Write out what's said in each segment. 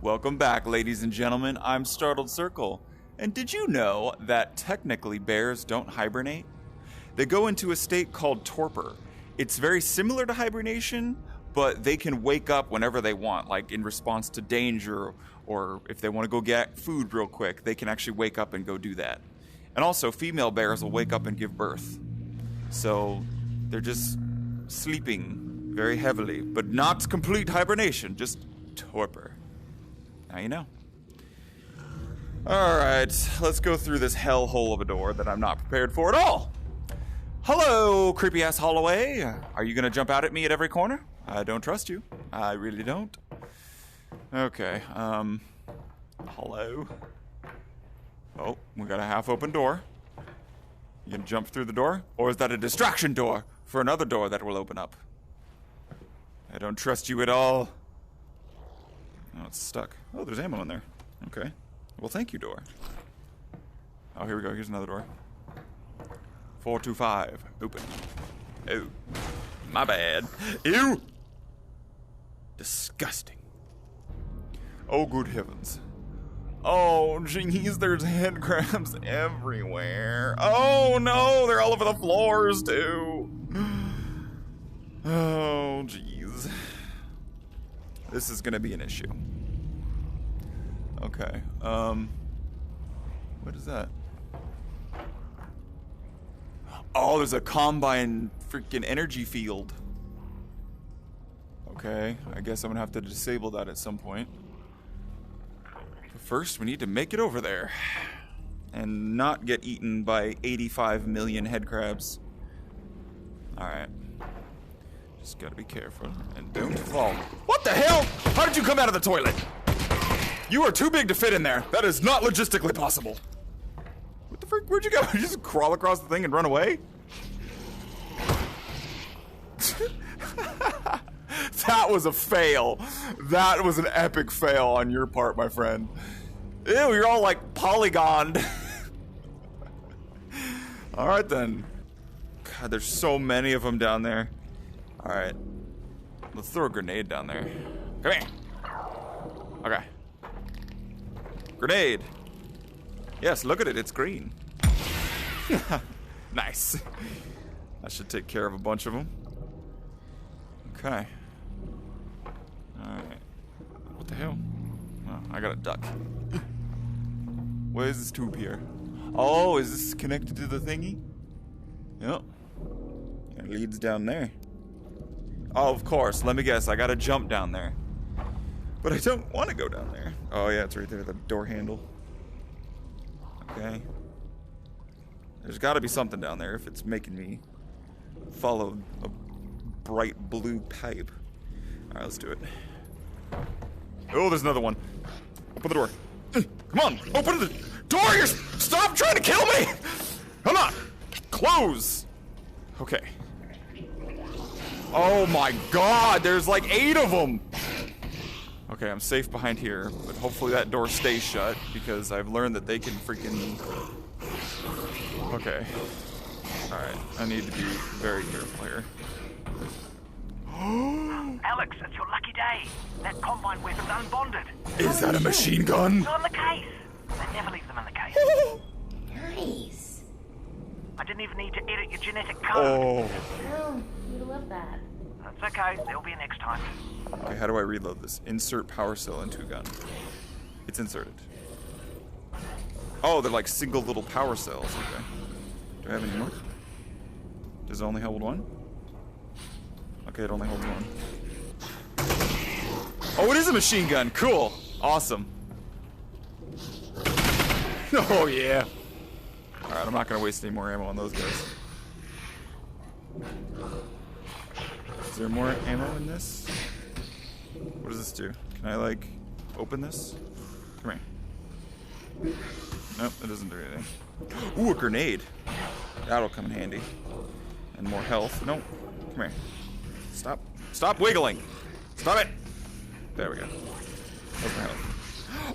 Welcome back, ladies and gentlemen. I'm Startled Circle. And did you know that technically bears don't hibernate? They go into a state called torpor. It's very similar to hibernation, but they can wake up whenever they want, like in response to danger, or if they want to go get food real quick, they can actually wake up and go do that. And also, female bears will wake up and give birth. So they're just sleeping very heavily, but not complete hibernation, just torpor. Now you know. Alright, let's go through this hellhole of a door that I'm not prepared for at all. Hello, creepy-ass Holloway. Are you gonna jump out at me at every corner? I don't trust you. I really don't. Okay, hello? Oh, we got a half-open door. You gonna jump through the door? Or is that a distraction door for another door that will open up? I don't trust you at all. Oh, it's stuck. Oh, there's ammo in there. Okay. Well, thank you, door. Oh, here we go. Here's another door. 425. Open. Oh. My bad. Ew! Disgusting. Oh, good heavens. Oh, jeez, there's head crabs everywhere. Oh, no, they're all over the floors, too. Oh, jeez. This is gonna be an issue. Okay, what is that? Oh, there's a combine freaking energy field. Okay, I guess I'm gonna have to disable that at some point. But first, we need to make it over there. And not get eaten by 85 million head crabs. Alright. Just gotta be careful and don't fall. What the hell? How did you come out of the toilet? You are too big to fit in there. That is not logistically possible. What the frick? Where'd you go? You just crawl across the thing and run away? That was a fail. That was an epic fail on your part, my friend. Ew, you're all like polygoned. Alright then. God, there's so many of them down there. Alright. Let's throw a grenade down there. Come here. Okay. Grenade. Yes, look at it. It's green. Nice. That should take care of a bunch of them. Okay. Alright. What the hell? Oh, I got a duck. Where is this tube here? Oh, is this connected to the thingy? Yep. It leads down there. Oh, of course. Let me guess. I gotta jump down there. But I don't want to go down there. Oh, yeah, it's right there. The door handle. Okay. There's gotta be something down there if it's making me follow a bright blue pipe. Alright, let's do it. Oh, there's another one. Open the door. Come on, open the door! Stop trying to kill me! Come on! Close! Okay. Oh my god, there's like 8 of them! Okay, I'm safe behind here, but hopefully that door stays shut, because I've learned that they can freaking... Okay. Alright, I need to be very careful here. Alyx, it's your lucky day. That combine weapon's unbonded. Is that a machine gun? Not in the case. They never leave them in the case. Nice. I didn't even need to edit your genetic code. Oh. Oh, you'd love that. That's okay. There'll be a next time. Okay, how do I reload this? Insert power cell into gun. It's inserted. Oh, they're like single little power cells. Okay. Do I have any more? Does it only hold one? Okay, it only holds one. Oh, it is a machine gun. Cool. Awesome. Oh, yeah. Alright, I'm not going to waste any more ammo on those guys. Is there more ammo in this? What does this do? Can I, like, open this? Come here. Nope, it doesn't do anything. Ooh, a grenade. That'll come in handy. And more health. Nope. Come here. Stop. Stop wiggling. Stop it. There we go. That's my health.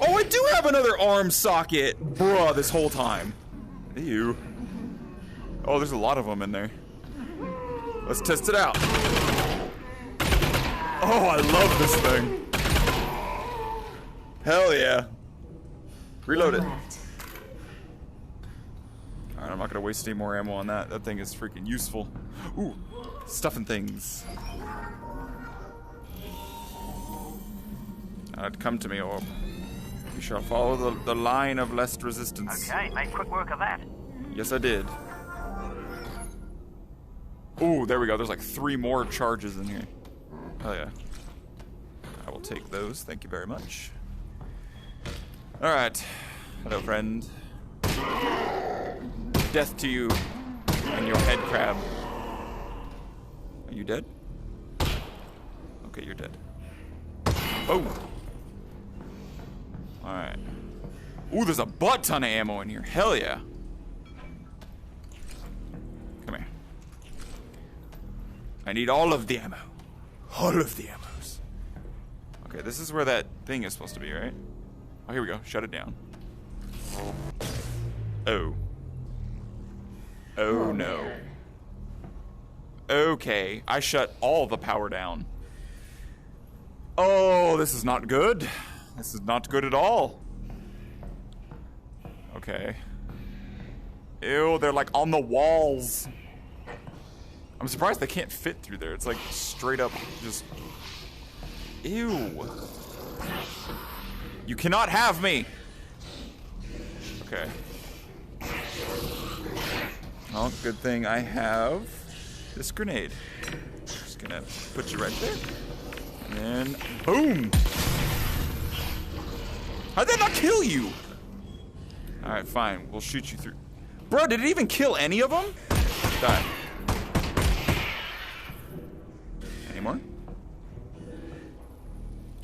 Oh, I do have another arm socket. Bruh, this whole time. Ew. Oh, there's a lot of them in there. Let's test it out. Oh, I love this thing. Hell yeah. Reload it. One left. Alright, I'm not gonna waste any more ammo on that. That thing is freaking useful. Ooh, stuffing things. Come to me, or you shall follow the line of least resistance. Okay, make quick work of that. Yes, I did. Ooh, there we go. There's like 3 more charges in here. Oh yeah. I will take those. Thank you very much. Alright. Hello, friend. Death to you and your head crab. Are you dead? Okay, you're dead. Oh! Alright. Ooh, there's a butt ton of ammo in here. Hell yeah. Come here. I need all of the ammo. All of the ammos. Okay, this is where that thing is supposed to be, right? Oh, here we go. Shut it down. Oh. Oh no. Okay, I shut all the power down. Oh, this is not good. This is not good at all. Okay. Ew, they're like on the walls. I'm surprised they can't fit through there. It's like straight up just... Ew. You cannot have me. Okay. Well, good thing I have this grenade. Just gonna put you right there. And then, boom! How'd that not kill you? Alright, fine. We'll shoot you through. Bro, did it even kill any of them? Die. Any more?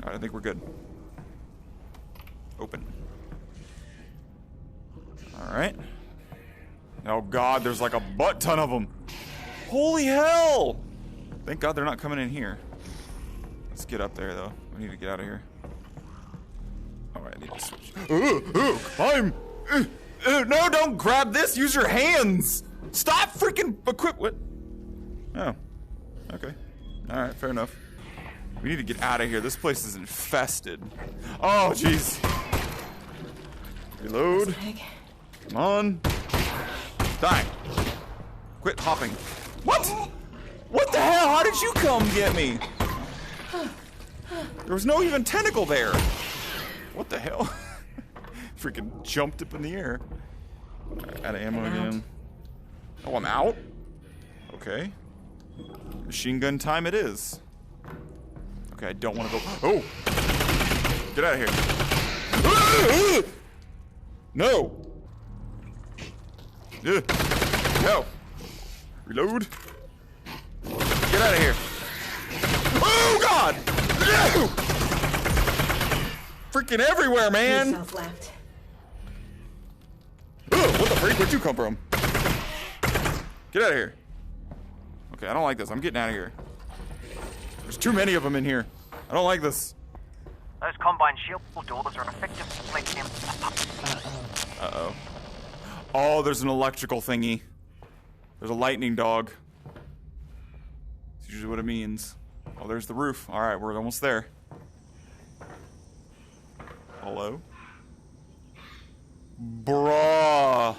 Alright, I think we're good. Open. Alright. Oh god, there's like a butt ton of them. Holy hell! Thank god they're not coming in here. Let's get up there though. We need to get out of here. Alright, I need to switch. Climb! No, don't grab this! Use your hands! Stop freaking equip what? Oh. Okay. Alright, fair enough. We need to get out of here. This place is infested. Oh, jeez. Reload. Come on. Die. Quit hopping. What? What the hell? How did you come get me? There was no even tentacle there. What the hell? Freaking jumped up in the air. Out of ammo again. Oh, I'm out? Okay. Machine gun time it is. Okay, I don't want to go. Oh! Get out of here. No! No! Reload. Get out of here. Oh, God! No! Freaking everywhere, man! Left. Ugh, what the freak? Where'd you come from? Get out of here. Okay, I don't like this. I'm getting out of here. There's too many of them in here. I don't like this. Those combine shield doors are effective deflecting. Uh-oh. Oh, there's an electrical thingy. There's a lightning dog. That's usually what it means. Oh, there's the roof. Alright, we're almost there. Hello? Bruh.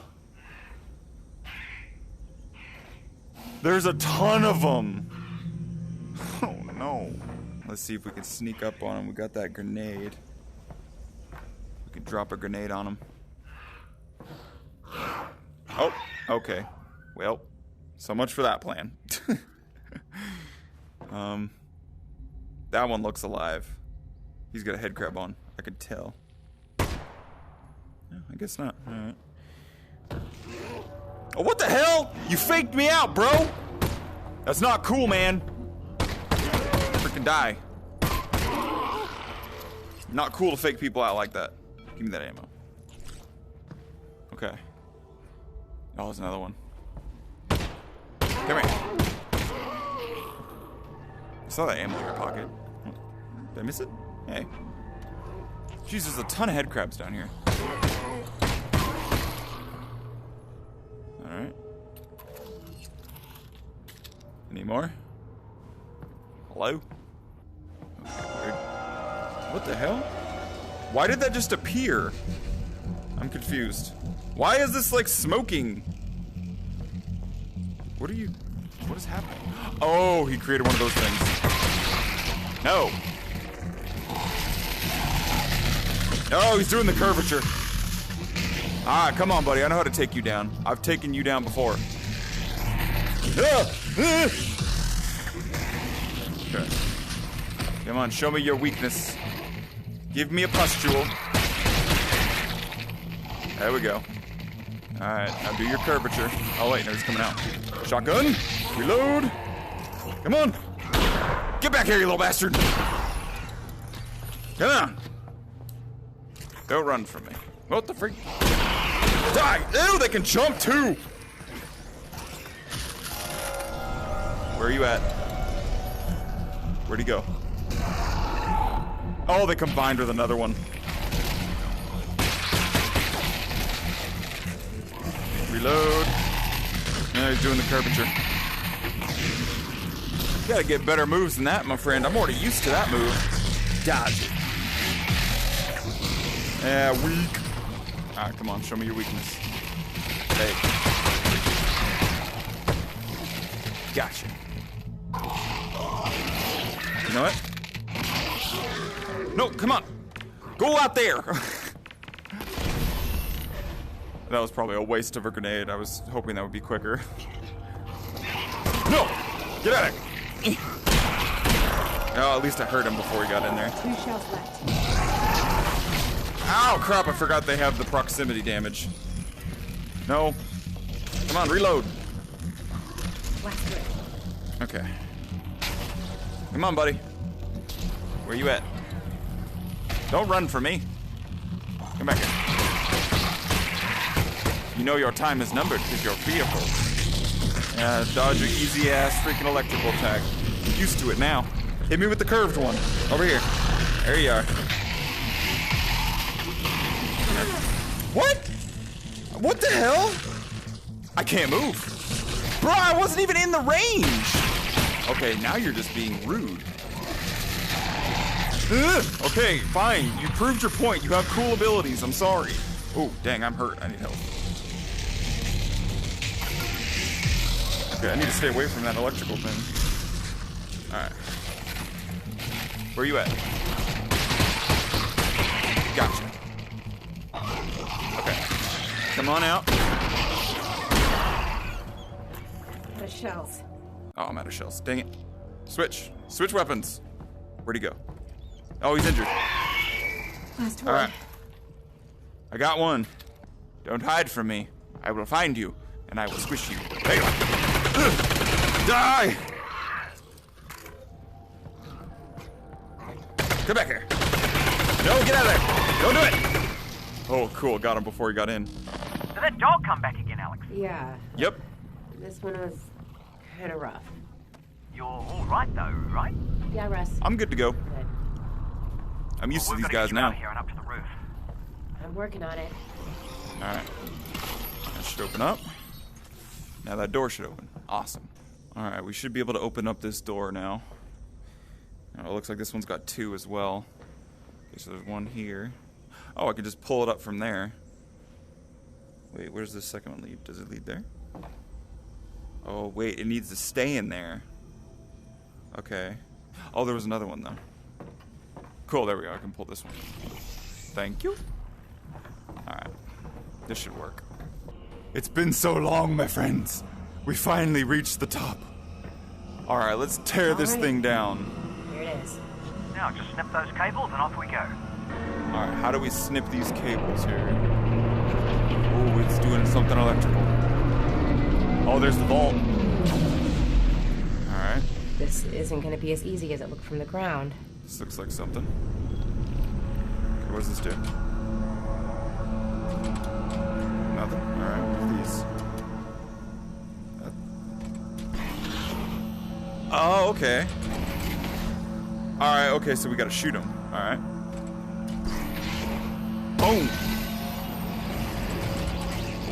There's a ton of them. Oh no. Let's see if we can sneak up on them. We got that grenade. We can drop a grenade on them. Oh, okay. Well, so much for that plan. That one looks alive. He's got a head crab on. I could tell. No, I guess not. Alright. Oh, what the hell? You faked me out, bro! That's not cool, man. Freaking die. Not cool to fake people out like that. Give me that ammo. Okay. Oh, there's another one. Come here. I saw that ammo in your pocket. Did I miss it? Hey. Jeez, there's a ton of head crabs down here. Alright. Any more? Hello? Weird. What the hell? Why did that just appear? I'm confused. Why is this like smoking? What is happening? Oh, he created one of those things. No. Oh, he's doing the curvature. Ah, come on, buddy. I know how to take you down. I've taken you down before. Okay. Come on, show me your weakness. Give me a pustule. There we go. Alright, now do your curvature. Oh wait, no, he's coming out. Shotgun. Reload. Come on. Get back here, you little bastard. Come on. Don't run from me. What the freak? Die! Ew, they can jump too! Where are you at? Where'd he go? Oh, they combined with another one. Reload. Now he's doing the curvature. You gotta get better moves than that, my friend. I'm already used to that move. Dodge it. Yeah, weak. Alright, come on, show me your weakness. Hey. Gotcha. You know what? No, come on. Go out there. That was probably a waste of a grenade. I was hoping that would be quicker. No! Get out of here! Oh, at least I hurt him before he got in there. 2 shells left. Ow, crap, I forgot they have the proximity damage. No. Come on, reload. Okay. Come on, buddy. Where you at? Don't run for me. Come back here. You know your time is numbered because your vehicle. Yeah, dodge your easy ass freaking electrical attack. I'm used to it now. Hit me with the curved one. Over here. There you are. What? What the hell? I can't move. Bro, I wasn't even in the range. Okay, now you're just being rude. Ugh. Okay, fine. You proved your point. You have cool abilities. I'm sorry. Oh, dang, I'm hurt. I need help. Okay, I need to stay away from that electrical thing. Alright. Where are you at? Gotcha. Okay. Come on out. Out of shells. Oh, I'm out of shells. Dang it. Switch. Switch weapons. Where'd he go? Oh, he's injured. Last one. Alright. I got one. Don't hide from me. I will find you, and I will squish you. Hey. Die! Come back here. No, get out of there. Don't do it. Oh, cool. Got him before he got in. Did that dog come back again, Alyx? Yeah. Yep. This one was kind of rough. You're all right, though, right? Yeah, Russ. I'm good to go. Good. I'm used to We've these got to guys get you out now. of here and up to the roof. I'm working on it. Alright. That should open up. Now that door should open. Awesome. Alright, we should be able to open up this door now. Oh, it looks like this one's got 2 as well. Okay, so there's one here. Oh, I can just pull it up from there. Wait, where's the second one lead? Does it lead there? Oh, wait, it needs to stay in there. Okay. Oh, there was another one, though. Cool, there we go. I can pull this one. Thank you. Alright. This should work. It's been so long, my friends. We finally reached the top. Alright, let's tear this thing down. Here it is. Now, just snip those cables and off we go. Alright, how do we snip these cables here? Oh, it's doing something electrical. Oh, there's the vault. Alright. This isn't going to be as easy as it looked from the ground. This looks like something. Okay, what does this do? Nothing? Alright, what are these? Oh, okay. Alright, okay, so we gotta shoot him. Alright. Boom!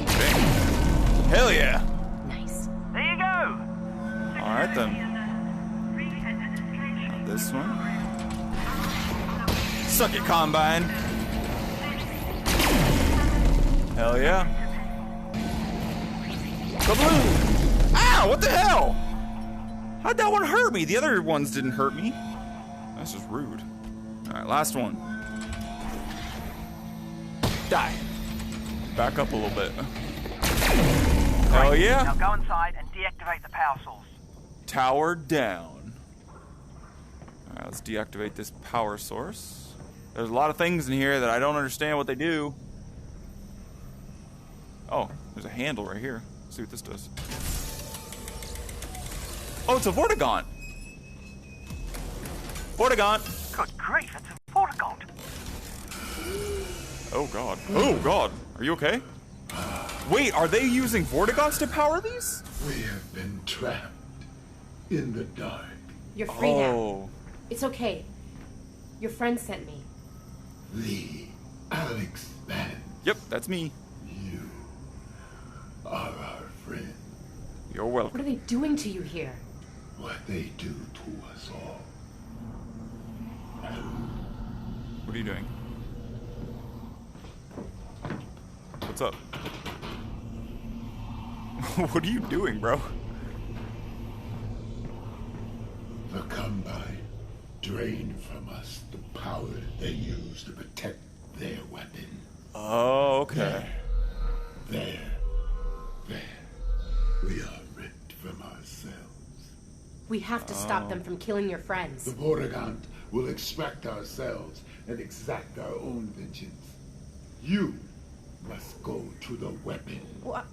Dang. Hell yeah! Nice. There you go! Alright then. Not this one. Suck it, Combine! Hell yeah. Kaboom! Ow, what the hell? How'd that one hurt me? The other ones didn't hurt me. That's just rude. Alright, last one. Die. Back up a little bit. Hell yeah. Now go inside and deactivate the power source. Tower down. Alright, let's deactivate this power source. There's a lot of things in here that I don't understand what they do. Oh, there's a handle right here. Let's see what this does. Oh, it's a Vortigaunt. Vortigaunt. Good grief, it's a Vortigaunt. Oh god. Oh god. Are you okay? Wait, are they using Vortigaunts to power these? We have been trapped in the dark. You're free now. Oh. It's okay. Your friend sent me. The Alyx band. Yep, that's me. You are our friend. You're What welcome. are they doing to you here? What they do to us all. What are you doing? What's up? What are you doing, bro? The Combine drained from us the power they use to protect their weapon. Oh, okay. There. We are ripped from ourselves. We have to stop them from killing your friends. The Vortigaunt will extract ourselves and exact our own vengeance. You must go to the weapon. What?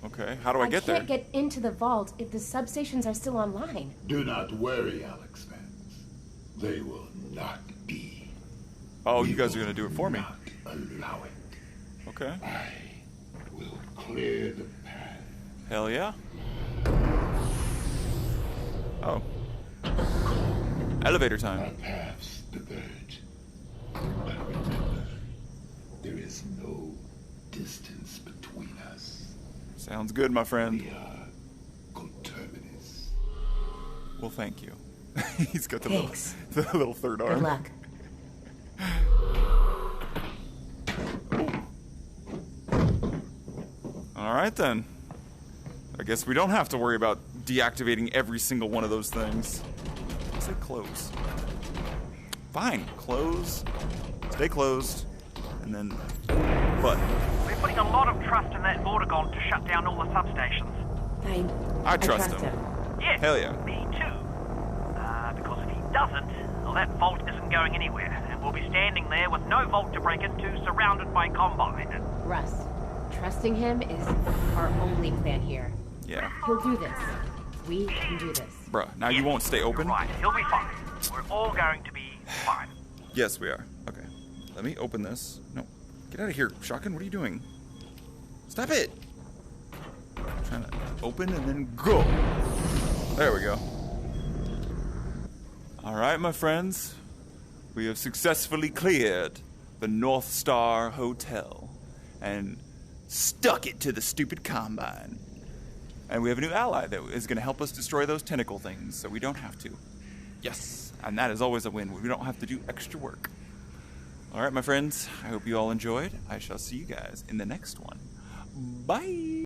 Okay, how do I get there? can't get into the vault if the substations are still online. Do not worry, Alyx fans. They will not be. Oh, We you guys are will gonna do it for me. not allow it. Okay. I will clear the path. Hell yeah. Oh. Elevator Our time. paths diverge. But remember, there is no distance between us. Sounds good, my friend. We are coterminous. Well, thank you. He's got the Thanks. the little third arm. Good luck. Alright then. I guess we don't have to worry about deactivating every single one of those things. Say close. Fine, close. Stay closed. And then what? We're putting a lot of trust in that Vortigaunt to shut down all the substations. I trust him. Yes, Hell yeah. me too. Because if he doesn't, well, that vault isn't going anywhere, and we'll be standing there with no vault to break into, surrounded by Combine. Russ, trusting him is our only plan here. Yeah. He'll do this. We can do this. Bruh, now you won't stay open? Right, he'll be fine. We're all going to be fine. Yes, we are. Okay. Let me open this. No. Get out of here, Shotgun. What are you doing? Stop it! I'm trying to open and then go. There we go. Alright, my friends. We have successfully cleared the North Star Hotel and stuck it to the stupid Combine. And we have a new ally that is going to help us destroy those tentacle things so we don't have to. Yes, and that is always a win. We don't have to do extra work. Alright, my friends. I hope you all enjoyed. I shall see you guys in the next one. Bye!